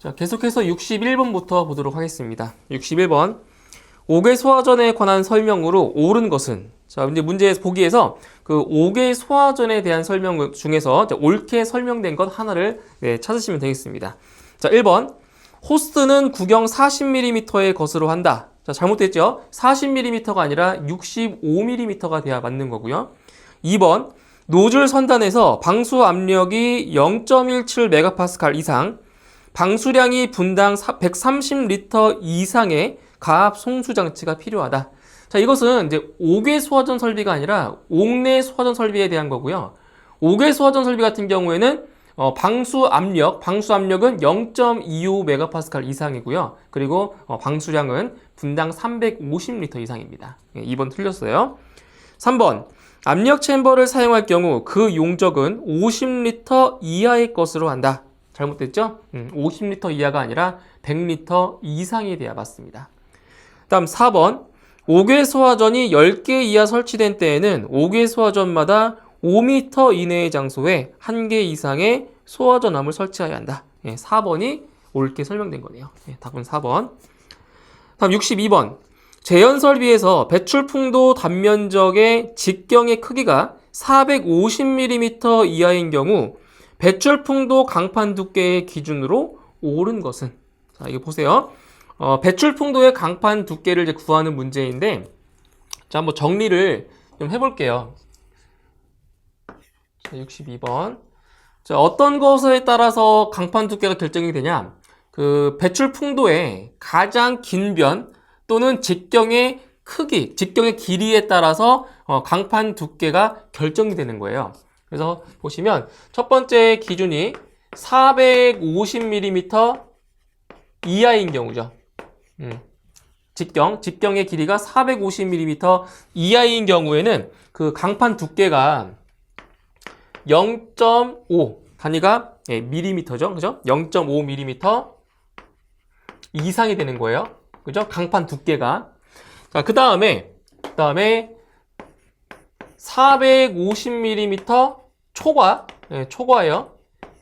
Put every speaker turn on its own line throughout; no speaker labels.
자, 계속해서 61번부터 보도록 하겠습니다. 61번. 5개 소화전에 관한 설명으로 옳은 것은? 자, 이제 문제 보기에서 그 5개 소화전에 대한 설명 중에서 옳게 설명된 것 하나를 찾으시면 되겠습니다. 자, 1번. 호스는 구경 40mm의 것으로 한다. 자, 잘못됐죠? 40mm가 아니라 65mm가 돼야 맞는 거고요. 2번. 노즐 선단에서 방수 압력이 0.17MPa 이상, 방수량이 분당 130리터 이상의 가압 송수 장치가 필요하다. 자, 이것은 이제 5개 소화전 설비가 아니라 옥내 소화전 설비에 대한 거고요. 5개 소화전 설비 같은 경우에는 방수 압력은 0.25MPa 이상이고요. 그리고 방수량은 분당 350리터 이상입니다. 2번 틀렸어요. 3번. 압력 챔버를 사용할 경우 그 용적은 50리터 이하의 것으로 한다. 잘못됐죠? 50리터 이하가 아니라 100리터 이상이 돼야 맞습니다. 다음 4번. 5개 소화전이 10개 이하 설치된 때에는 5개 소화전마다 5m 이내의 장소에 1개 이상의 소화전함을 설치해야 한다. 4번이 옳게 설명된 거네요. 답은 4번. 다음 62번. 제연설비에서 배출풍도 단면적의 직경의 크기가 450mm 이하인 경우 배출풍도 강판 두께의 기준으로 옳은 것은? 자, 이거 보세요. 배출풍도의 강판 두께를 이제 구하는 문제인데, 자, 한번 정리를 좀 해볼게요. 자, 62번. 자, 어떤 것에 따라서 강판 두께가 결정이 되냐? 그 배출풍도의 가장 긴 변 또는 직경의 크기, 직경의 길이에 따라서 강판 두께가 결정이 되는 거예요. 그래서 보시면 첫 번째 기준이 450mm 이하인 경우죠. 직경의 길이가 450mm 이하인 경우에는 그 강판 두께가 0.5 단위가 밀리미터죠. 그죠? 0.5mm 이상이 되는 거예요. 그죠? 강판 두께가. 자, 그 다음에 450mm 초과, 초과예요.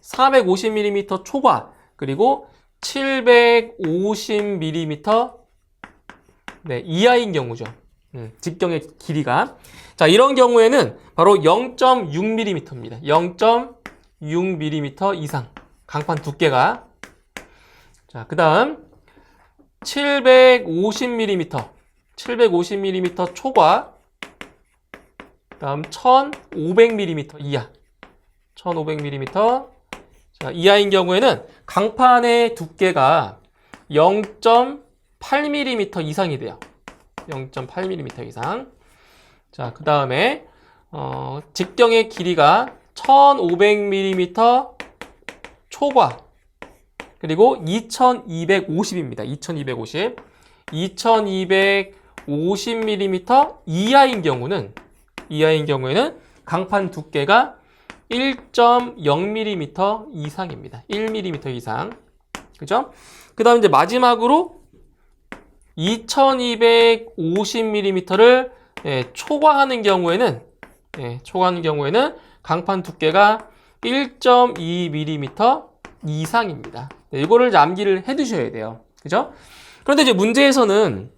450mm 초과, 그리고 750mm 이하인 경우죠. 직경의 길이가. 자, 이런 경우에는 바로 0.6mm입니다. 0.6mm 이상. 강판 두께가. 자, 그 다음 750mm 초과, 다음 1500mm 이하. 1500mm 자, 이하인 경우에는 강판의 두께가 0.8mm 이상이 돼요. 0.8mm 이상. 자, 그 다음에 직경의 길이가 1500mm 초과, 그리고 2250입니다. 2250. 2250mm 이하인 경우에는 강판 두께가 1.0mm 이상입니다. 1mm 이상. 그죠? 그 다음 이제 마지막으로 2250mm를 초과하는 경우에는 강판 두께가 1.2mm 이상입니다. 이거를 암기를 해 두셔야 돼요. 그죠? 그런데 이제 문제에서는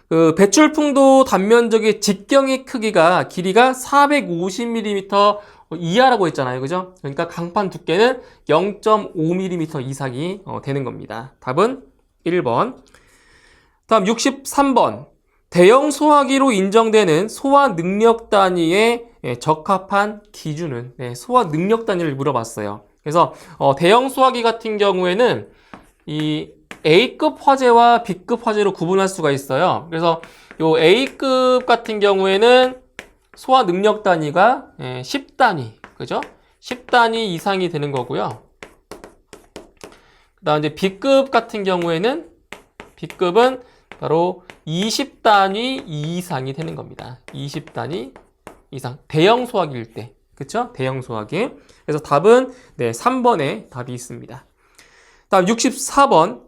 그 배출풍도 단면적의 직경의 크기가 길이가 450mm 이하라고 했잖아요. 그죠? 그러니까 강판 두께는 0.5mm 이상이 되는 겁니다. 답은 1번. 다음 63번. 대형 소화기로 인정되는 소화 능력 단위의 적합한 기준은? 소화 능력 단위를 물어봤어요. 그래서 대형 소화기 같은 경우에는 이 A급 화재와 B급 화재로 구분할 수가 있어요. 그래서 요 A급 같은 경우에는 소화 능력 단위가 10단위, 그죠? 10단위 이상이 되는 거고요. 그다음 이제 B급 같은 경우에는 B급은 바로 20단위 이상이 되는 겁니다. 20단위 이상. 대형 소화기일 때. 그쵸? 대형 소화기. 그래서 답은 3번에 답이 있습니다. 다음 64번.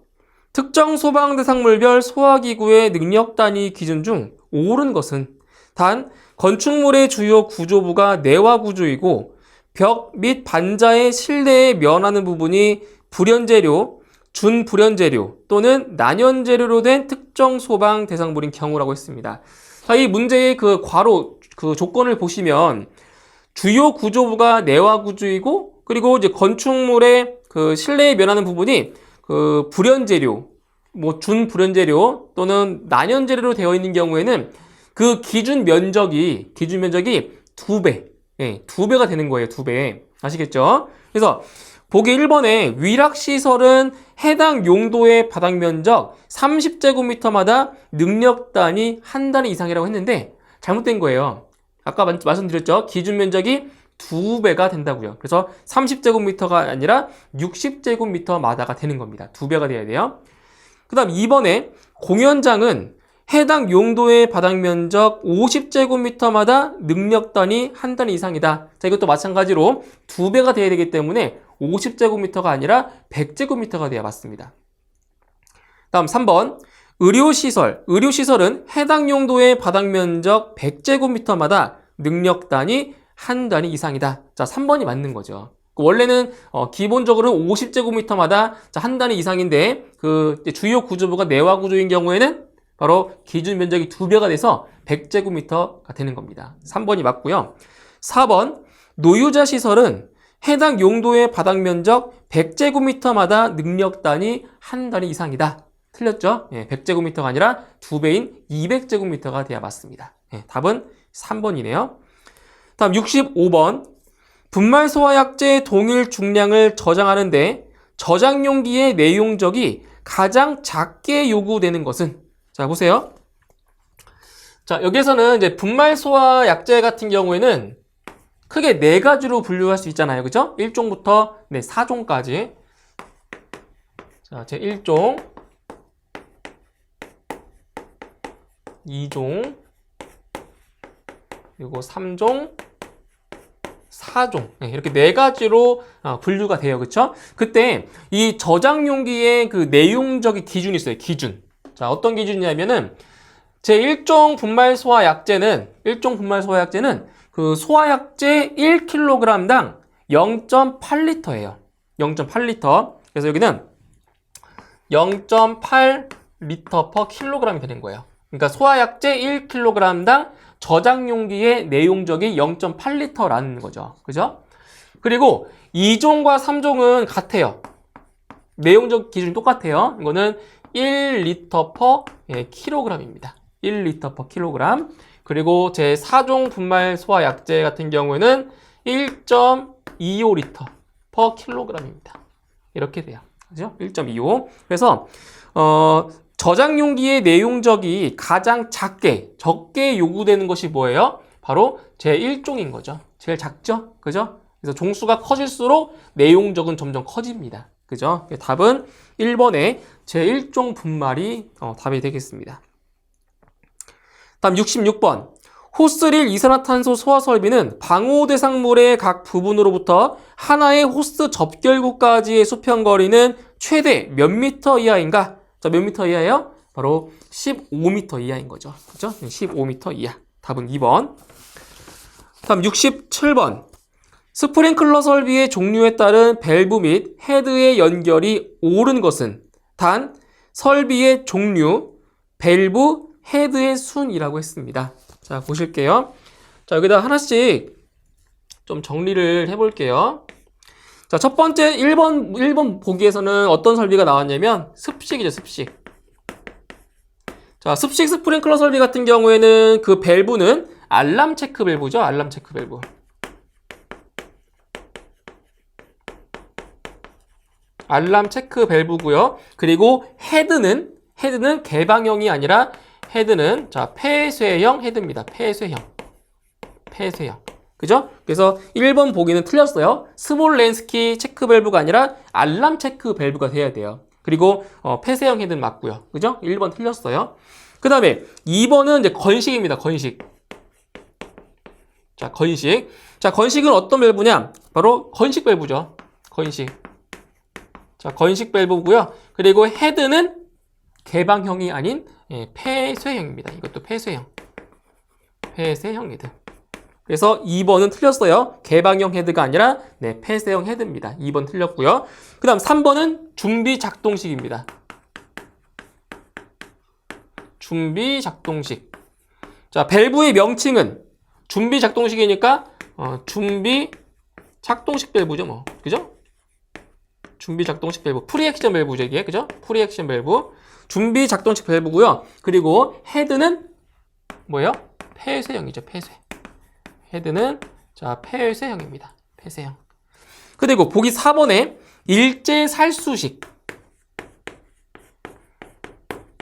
특정 소방 대상물별 소화기구의 능력 단위 기준 중 옳은 것은? 단, 건축물의 주요 구조부가 내화 구조이고 벽 및 반자의 실내에 면하는 부분이 불연재료, 준불연재료 또는 난연재료로 된 특정 소방 대상물인 경우라고 했습니다. 자, 이 문제의 그 괄호 그 조건을 보시면 주요 구조부가 내화 구조이고 그리고 이제 건축물의 그 실내에 면하는 부분이 그 불연재료, 뭐 준불연재료 또는 난연재료로 되어 있는 경우에는 그 기준 면적이 2배, 예, 2배가 되는 거예요. 2배. 아시겠죠? 그래서 보기 1번에 위락시설은 해당 용도의 바닥 면적 30제곱미터마다 능력 단위 한 단위 이상이라고 했는데 잘못된 거예요. 아까 말씀드렸죠? 기준 면적이 2배가 된다고요. 그래서 30제곱미터가 아니라 60제곱미터마다가 되는 겁니다. 2배가 돼야 돼요. 그 다음 2번에 공연장은 해당 용도의 바닥 면적 50제곱미터마다 능력 단위 한 단위 이상이다. 자, 이것도 마찬가지로 2배가 돼야 되기 때문에 50제곱미터가 아니라 100제곱미터가 돼야 맞습니다. 다음 3번. 의료시설은 해당 용도의 바닥 면적 100제곱미터마다 능력 단위 한 단위 이상이다. 자, 3번이 맞는 거죠. 원래는 기본적으로 50제곱미터마다 한 단위 이상인데 그 주요 구조부가 내화 구조인 경우에는 바로 기준 면적이 2배가 돼서 100제곱미터가 되는 겁니다. 3번이 맞고요. 4번. 노유자 시설은 해당 용도의 바닥 면적 100제곱미터마다 능력 단위 한 단위 이상이다. 틀렸죠? 예, 100제곱미터가 아니라 2배인 200제곱미터가 돼야 맞습니다. 예, 답은 3번이네요. 다음 65번. 분말 소화약제의 동일 중량을 저장하는데 저장 용기의 내용적이 가장 작게 요구되는 것은? 자, 보세요. 자, 여기에서는 이제 분말 소화약제 같은 경우에는 크게 4가지로 분류할 수 있잖아요. 그죠? 1종부터 4종까지. 자, 제 1종, 2종, 그리고 3종, 4종. 이렇게 4가지로 분류가 돼요. 그쵸? 그때 이 저장 용기의 그 내용적인 기준이 있어요. 기준. 자, 어떤 기준이냐면은 제 1종 분말 소화약제는 그 소화약제 1kg당 0.8L예요. 0.8L. 그래서 여기는 0.8L per kg이 되는 거예요. 그러니까 소화약제 1kg당 저장 용기의 내용적이 0.8L라는 거죠. 그죠? 그리고 2종과 3종은 같아요. 내용적 기준이 똑같아요. 이거는 1L per kg입니다. 1L per kg. 그리고 제 4종 분말 소화약제 같은 경우에는 1.25L per kg입니다. 이렇게 돼요. 그죠? 1.25. 그래서 저장 용기의 내용적이 가장 적게 요구되는 것이 뭐예요? 바로 제 1종인 거죠. 제일 작죠? 그죠? 그래서 종수가 커질수록 내용적은 점점 커집니다. 그죠? 답은 1번에 제 1종 분말이 답이 되겠습니다. 다음 66번. 호스릴 이산화탄소 소화 설비는 방호 대상물의 각 부분으로부터 하나의 호스 접결구까지의 수평거리는 최대 몇 미터 이하인가? 자, 몇 미터 이하예요? 바로 15m 이하인 거죠. 그죠? 15m 이하. 답은 2번. 다음 67번. 스프링클러 설비의 종류에 따른 밸브 및 헤드의 연결이 옳은 것은 단 설비의 종류, 밸브, 헤드의 순이라고 했습니다. 자, 보실게요. 자, 여기다 하나씩 좀 정리를 해볼게요. 자, 첫 번째 1번 보기에서는 어떤 설비가 나왔냐면 습식이죠, 습식. 자, 습식 스프링클러 설비 같은 경우에는 그 밸브는 알람 체크 밸브죠, 알람 체크 밸브. 알람 체크 밸브고요. 그리고 헤드는 개방형이 아니라 헤드는 폐쇄형 헤드입니다. 폐쇄형. 그죠? 그래서 1번 보기는 틀렸어요. 스몰 렌스키 체크 밸브가 아니라 알람 체크 밸브가 돼야 돼요. 그리고 폐쇄형 헤드는 맞고요. 그죠? 1번 틀렸어요. 그 다음에 2번은 이제 건식입니다. 건식. 자, 건식. 자, 건식은 어떤 밸브냐? 바로 건식 밸브죠. 건식. 자, 건식 밸브고요. 그리고 헤드는 개방형이 아닌 폐쇄형입니다. 이것도 폐쇄형 헤드. 그래서 2번은 틀렸어요. 개방형 헤드가 아니라 네, 폐쇄형 헤드입니다. 2번 틀렸고요. 그 다음 3번은 준비 작동식입니다. 준비 작동식. 자, 밸브의 명칭은 준비 작동식이니까 준비 작동식 밸브죠, 뭐. 그죠? 준비 작동식 밸브. 프리액션 밸브죠, 이게. 그죠? 프리액션 밸브. 준비 작동식 밸브고요. 그리고 헤드는 뭐예요? 폐쇄형이죠, 폐쇄. 헤드는 자, 폐쇄형입니다. 폐쇄형. 그리고 보기 4번에 일제살수식.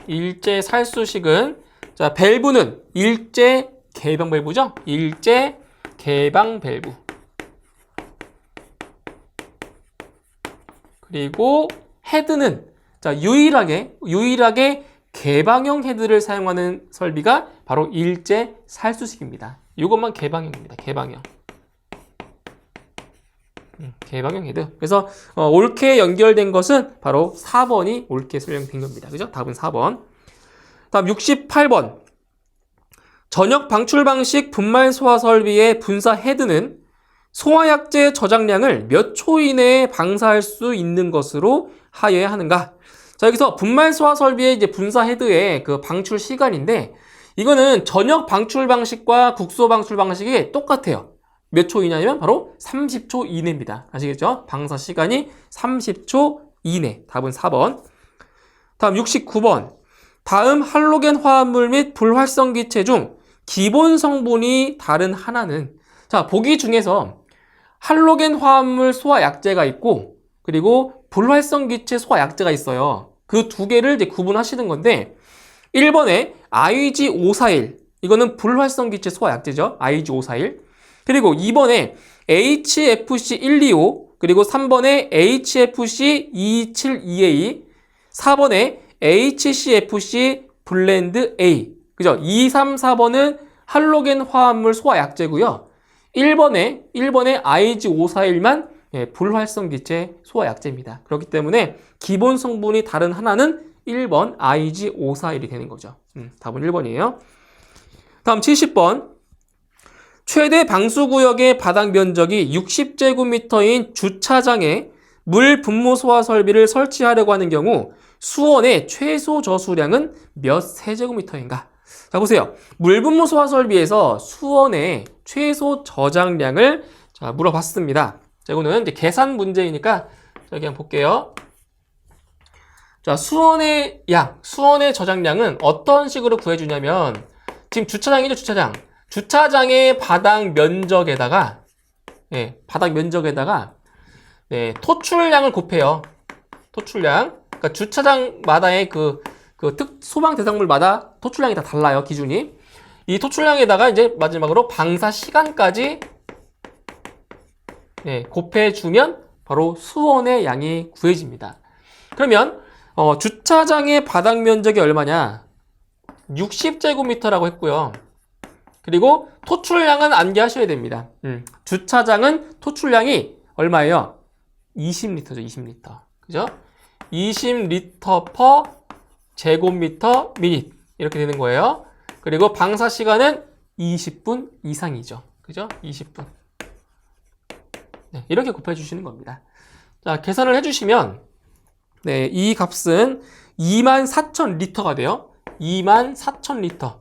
일제살수식은 자, 밸브는 일제 개방 밸브죠? 일제 개방 밸브. 그리고 헤드는 자, 유일하게 개방형 헤드를 사용하는 설비가 바로 일제살수식입니다. 이것만 개방형입니다. 개방형. 개방형 헤드. 그래서 옳게 연결된 것은 바로 4번이 옳게 설명된 겁니다. 그죠? 답은 4번. 다음 68번. 전역 방출 방식 분말 소화 설비의 분사 헤드는 소화약제 저장량을 몇 초 이내에 방사할 수 있는 것으로 하여야 하는가? 자, 여기서 분말 소화 설비의 이제 분사 헤드의 그 방출 시간인데, 이거는 전역 방출 방식과 국소 방출 방식이 똑같아요. 몇 초 이내냐면 바로 30초 이내입니다. 아시겠죠? 방사 시간이 30초 이내. 답은 4번. 다음 69번. 다음 할로겐 화합물 및 불활성기체 중 기본 성분이 다른 하나는, 자, 보기 중에서 할로겐 화합물 소화약제가 있고, 그리고 불활성기체 소화약제가 있어요. 그 두 개를 이제 구분하시는 건데, 1번에 IG541, 이거는 불활성기체 소화약제죠. IG541. 그리고 2번에 HFC125, 그리고 3번에 HFC272A, 4번에 HCFC 블렌드 A. 그죠? 2, 3, 4번은 할로겐 화합물 소화약제고요. 1번에 IG541만 불활성기체 소화약제입니다. 그렇기 때문에 기본 성분이 다른 하나는 1번 IG541이 되는 거죠. 답은 1번이에요. 다음 70번. 최대 방수구역의 바닥 면적이 60제곱미터인 주차장에 물 분무 소화 설비를 설치하려고 하는 경우 수원의 최소 저수량은 몇 세제곱미터인가? 자, 보세요. 물 분무 소화 설비에서 수원의 최소 저장량을 자, 물어봤습니다. 자, 이거는 이제 계산 문제이니까 자, 그냥 볼게요. 자, 수원의 저장량은 어떤 식으로 구해주냐면, 지금 주차장이죠, 주차장. 주차장의 바닥 면적에다가 토출량을 곱해요. 토출량. 그러니까 주차장마다의 소방 대상물마다 토출량이 다 달라요, 기준이. 이 토출량에다가 이제 마지막으로 방사 시간까지 곱해주면 바로 수원의 양이 구해집니다. 그러면 주차장의 바닥 면적이 얼마냐? 60제곱미터라고 했고요. 그리고 토출량은 암기하셔야 됩니다. 주차장은 토출량이 얼마예요? 20리터죠, 20리터. 그죠? 20리터 per 제곱미터 미닛. 이렇게 되는 거예요. 그리고 방사 시간은 20분 이상이죠. 그죠? 20분. 네, 이렇게 곱해주시는 겁니다. 자, 계산을 해주시면, 네, 이 값은 24,000리터가 돼요. 24,000리터.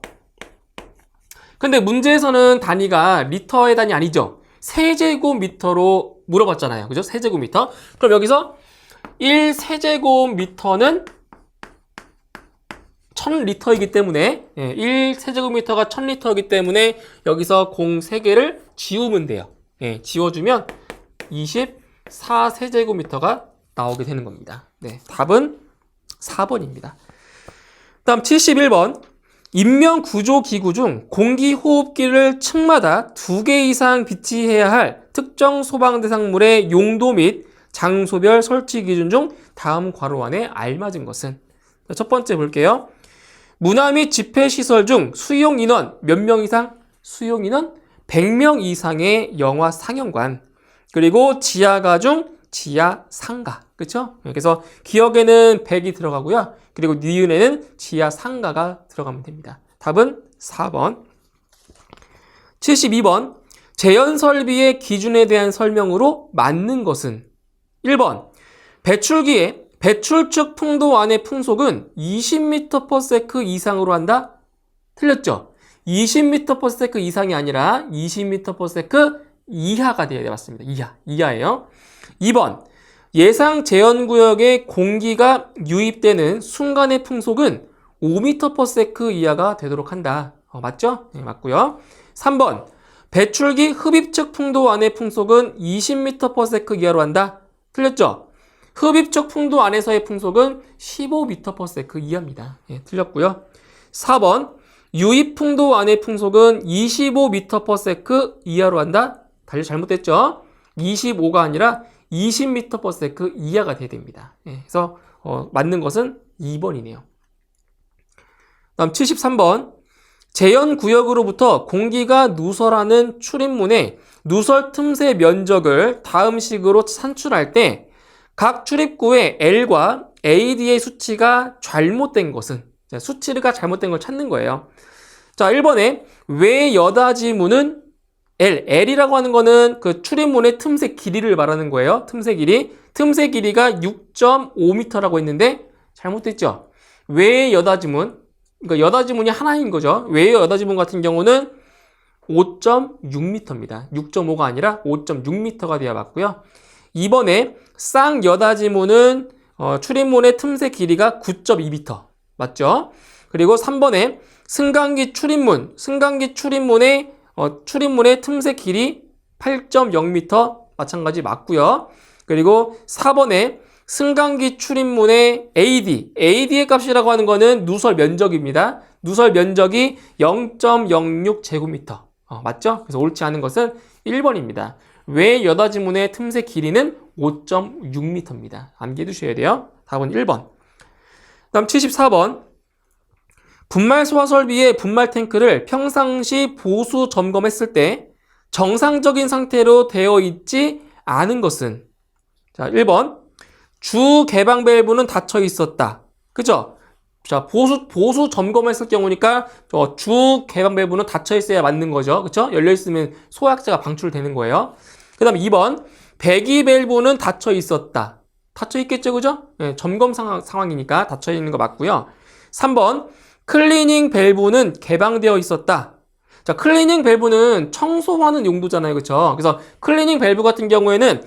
근데 문제에서는 단위가 리터의 단위 아니죠. 세제곱미터로 물어봤잖아요. 그죠? 세제곱미터. 그럼 여기서 1세제곱미터는 1000리터이기 때문에 1세제곱미터가 1000리터이기 때문에 여기서 공 3개를 지우면 돼요. 지워주면 24세제곱미터가 나오게 되는 겁니다. 네, 답은 4번입니다. 다음 71번. 인명구조기구 중 공기호흡기를 층마다 2개 이상 비치해야 할 특정 소방대상물의 용도 및 장소별 설치 기준 중 다음 괄호 안에 알맞은 것은? 첫 번째 볼게요. 문화 및 집회시설 중 수용인원 몇 명 이상? 수용인원 100명 이상의 영화 상영관. 그리고 지하가 중 지하 상가. 그쵸? 그래서 기억에는 100이 들어가고요. 그리고 니은에는 지하 상가가 들어가면 됩니다. 답은 4번. 72번. 제연 설비의 기준에 대한 설명으로 맞는 것은 1번 배출기에 배출축 풍도 안의 풍속은 20m/s 이상으로 한다? 틀렸죠? 20m/s 이상이 아니라 20m/s 이하가 되어야 맞습니다. 이하예요. 2번 예상 제연구역에 공기가 유입되는 순간의 풍속은 5m/s 이하가 되도록 한다. 맞죠? 네, 맞고요. 3번 배출기 흡입축 풍도 안의 풍속은 20m/s 이하로 한다. 틀렸죠? 흡입축 풍도 안에서의 풍속은 15m/s 이하입니다. 예, 틀렸고요. 4번 유입 풍도 안의 풍속은 25m/s 이하로 한다. 달리 잘못됐죠? 25가 아니라 20m/s 이하가 돼야 됩니다. 예, 그래서 맞는 것은 2번이네요. 다음 73번 제연구역으로부터 공기가 누설하는 출입문의 누설 틈새 면적을 다음 식으로 산출할 때 각 출입구의 L과 AD의 수치가 잘못된 것은, 수치가 잘못된 걸 찾는 거예요. 자, 1번에 왜 여닫이문은 L이라고 하는 거는 그 출입문의 틈새 길이를 말하는 거예요. 틈새 길이가 6.5m라고 했는데 잘못됐죠. 왜 여닫이문, 그러니까 여닫이문이 하나인 거죠. 왜 여닫이문 같은 경우는 5.6m입니다. 6.5가 아니라 5.6m가 되어 맞고요. 2번에 쌍여닫이문은 출입문의 틈새 길이가 9.2m 맞죠? 그리고 3번에 승강기 출입문의 출입문의 틈새 길이 8.0m 마찬가지 맞고요. 그리고 4번에 승강기 출입문의 AD의 값이라고 하는 거는 누설 면적입니다. 누설 면적이 0.06제곱미터 맞죠? 그래서 옳지 않은 것은 1번입니다. 왜 여닫이문의 틈새 길이는 5.6m입니다. 암기해 두셔야 돼요. 답은 1번. 다음 74번. 분말 소화 설비의 분말 탱크를 평상시 보수 점검했을 때 정상적인 상태로 되어 있지 않은 것은? 자, 1번. 주 개방 밸브는 닫혀 있었다. 그죠? 자, 보수 점검했을 경우니까 주 개방 밸브는 닫혀 있어야 맞는 거죠. 그쵸? 열려 있으면 소화약자가 방출되는 거예요. 그 다음 2번. 배기 밸브는 닫혀 있었다. 닫혀 있겠죠, 그죠? 네, 점검 상황이니까 닫혀 있는 거 맞고요. 3번. 클리닝 밸브는 개방되어 있었다. 자, 클리닝 밸브는 청소하는 용도잖아요, 그렇죠? 그래서 클리닝 밸브 같은 경우에는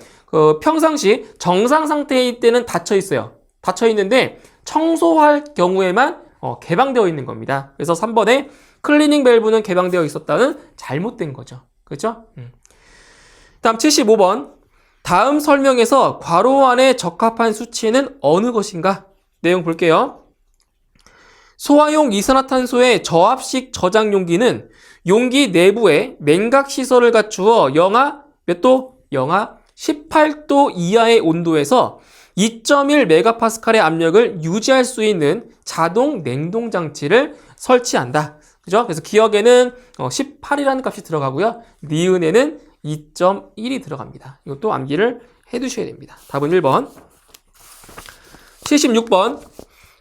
평상시 정상 상태일 때는 닫혀 있어요. 닫혀 있는데 청소할 경우에만 개방되어 있는 겁니다. 그래서 3번에 클리닝 밸브는 개방되어 있었다는 잘못된 거죠. 그렇죠? 다음 75번. 다음 설명에서 괄호 안에 적합한 수치는 어느 것인가? 내용 볼게요. 소화용 이산화탄소의 저압식 저장 용기는 용기 내부에 냉각 시설을 갖추어 영하 몇 도? 영하 18도 이하의 온도에서 2.1메가파스칼의 압력을 유지할 수 있는 자동 냉동 장치를 설치한다. 그죠? 그래서 기억에는 18이라는 값이 들어가고요. 니은에는 2.1이 들어갑니다. 이것도 암기를 해 두셔야 됩니다. 답은 1번. 76번.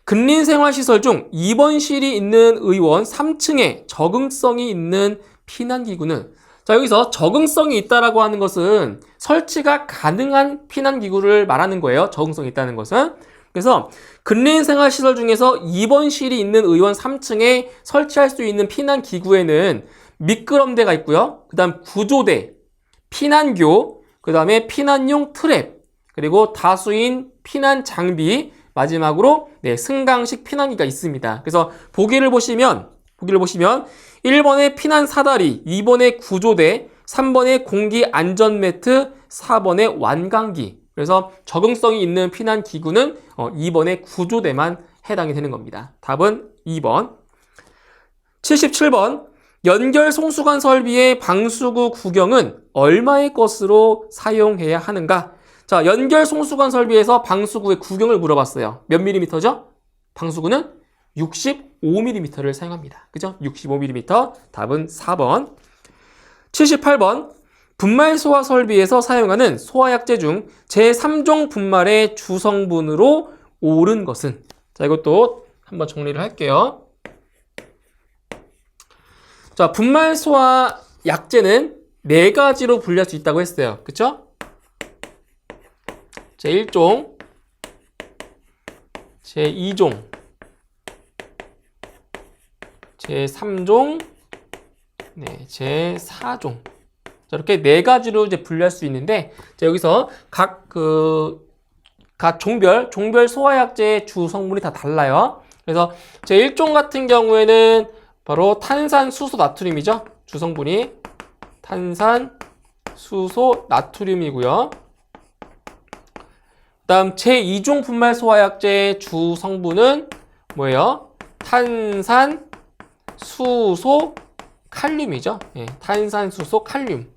근린생활시설 중 2번실이 있는 의원 3층에 적응성이 있는 피난기구는, 자, 여기서 적응성이 있다라고 하는 것은 설치가 가능한 피난기구를 말하는 거예요. 적응성이 있다는 것은. 그래서 근린생활시설 중에서 2번실이 있는 의원 3층에 설치할 수 있는 피난기구에는 미끄럼대가 있고요. 그 다음 구조대, 피난교, 그 다음에 피난용 트랩, 그리고 다수인 피난 장비, 마지막으로 승강식 피난기가 있습니다. 그래서 보기를 보시면 1번에 피난 사다리, 2번에 구조대, 3번에 공기 안전 매트, 4번에 완강기. 그래서 적응성이 있는 피난 기구는 2번의 구조대만 해당이 되는 겁니다. 답은 2번. 77번. 연결 송수관 설비의 방수구 구경은 얼마의 것으로 사용해야 하는가? 자, 연결 송수관 설비에서 방수구의 구경을 물어봤어요. 몇 밀리미터죠? 방수구는 65mm를 사용합니다. 그죠? 65mm. 답은 4번. 78번. 분말 소화 설비에서 사용하는 소화약제 중 제3종 분말의 주성분으로 옳은 것은? 자, 이것도 한번 정리를 할게요. 자, 분말 소화 약제는 네 가지로 분류할 수 있다고 했어요. 그쵸? 제1종, 제2종, 제3종, 네, 제4종. 이렇게 네 가지로 이제 분류할 수 있는데, 자, 여기서 각 종별 소화약제의 주 성분이 다 달라요. 그래서 제1종 같은 경우에는 바로 탄산수소 나트륨이죠. 주 성분이 탄산수소 나트륨이고요. 다음 제2종 분말 소화약제의 주 성분은 뭐예요? 탄산수소 칼륨이죠. 예, 탄산수소 칼륨.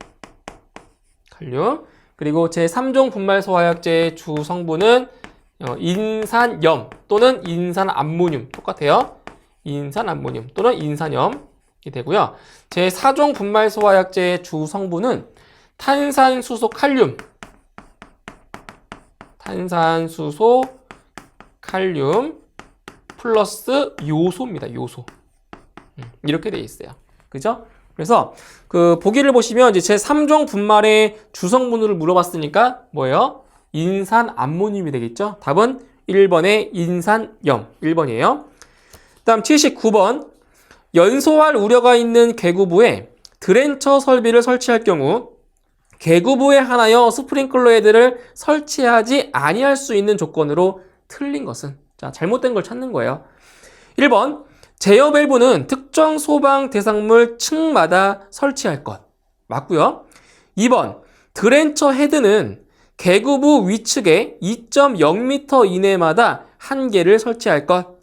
그리고 제3종 분말 소화약제의 주 성분은 인산염 또는 인산암모늄. 똑같아요. 인산암모늄 또는 인산염이 되고요. 제4종 분말 소화약제의 주 성분은 탄산수소 칼륨. 탄산수소 칼륨 플러스 요소입니다. 요소. 이렇게 돼 있어요. 그죠? 그래서 그 보기를 보시면 이제 제3종 분말의 주성분을 물어봤으니까 뭐예요? 인산암모늄이 되겠죠? 답은 1번의 인산염. 1번이에요. 다음 79번. 연소할 우려가 있는 계구부에 드렌처 설비를 설치할 경우 계구부에 한하여 스프링클러 헤드를 설치하지 아니할 수 있는 조건으로 틀린 것은? 자, 잘못된 걸 찾는 거예요. 1번. 제어 밸브는 특정 소방 대상물 층마다 설치할 것. 맞고요. 2번. 드렌처 헤드는 계구부 위측에 2.0m 이내마다 한 개를 설치할 것.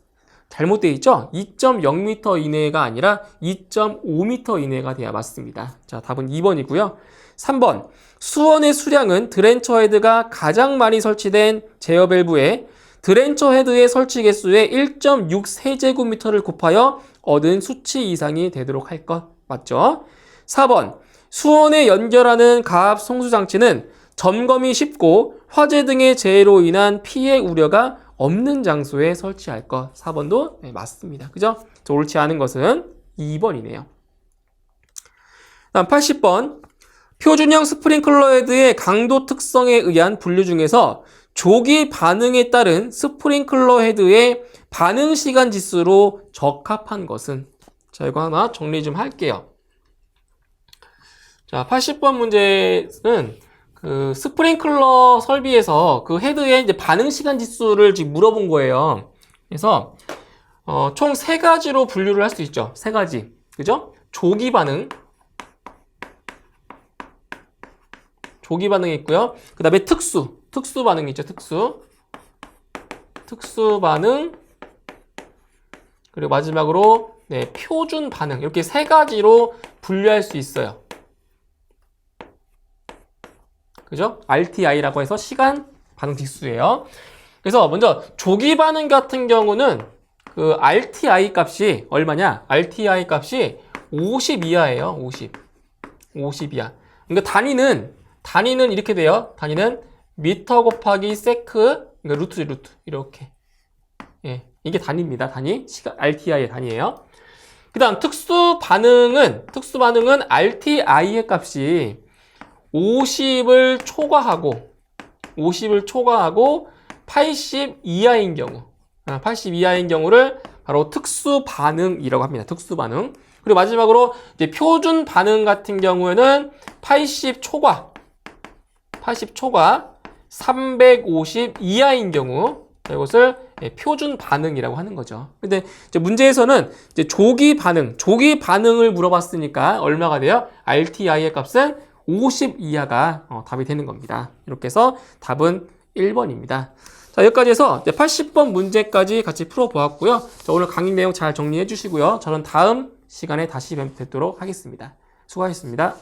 잘못되어 있죠? 2.0m 이내가 아니라 2.5m 이내가 돼야 맞습니다. 자, 답은 2번이고요. 3번. 수원의 수량은 드렌처 헤드가 가장 많이 설치된 제어 밸브에 드렌처 헤드의 설치 개수의 1.6세제곱미터를 곱하여 얻은 수치 이상이 되도록 할 것. 맞죠? 4번. 수원에 연결하는 가압 송수 장치는 점검이 쉽고 화재 등의 재해로 인한 피해 우려가 없는 장소에 설치할 것. 4번도 네, 맞습니다. 그죠? 옳지 않은 것은 2번이네요. 다음 80번. 표준형 스프링클러 헤드의 강도 특성에 의한 분류 중에서 조기 반응에 따른 스프링클러 헤드의 반응 시간 지수로 적합한 것은? 자, 이거 하나 정리 좀 할게요. 자, 80번 문제는 그 스프링클러 설비에서 그 헤드의 이제 반응 시간 지수를 지금 물어본 거예요. 그래서 총 세 가지로 분류를 할 수 있죠. 세 가지. 그죠? 조기 반응이 있고요. 그 다음에 특수 반응이 있죠. 특수 반응. 그리고 마지막으로 네, 표준 반응. 이렇게 세 가지로 분류할 수 있어요. 그죠? RTI라고 해서 시간 반응 지수예요. 그래서 먼저 조기 반응 같은 경우는 그 RTI 값이 얼마냐? RTI 값이 50 이하예요. 50 이하. 그러니까 단위는 이렇게 돼요. 단위는 미터 곱하기 세크, 그러니까 루트 이렇게. 예, 이게 단위입니다. 단위. RTI의 단위예요. 그다음 특수 반응은 RTI의 값이 50을 초과하고 80 이하인 경우를 바로 특수 반응이라고 합니다. 특수 반응. 그리고 마지막으로 이제 표준 반응 같은 경우에는 80 초과 350 이하인 경우 이것을 표준 반응이라고 하는 거죠. 근데 이제 문제에서는 이제 조기 반응을 물어봤으니까 얼마가 돼요? RTI의 값은 50 이하가 답이 되는 겁니다. 이렇게 해서 답은 1번입니다. 자, 여기까지 해서 80번 문제까지 같이 풀어보았고요. 자, 오늘 강의 내용 잘 정리해 주시고요. 저는 다음 시간에 다시 뵙도록 하겠습니다. 수고하셨습니다.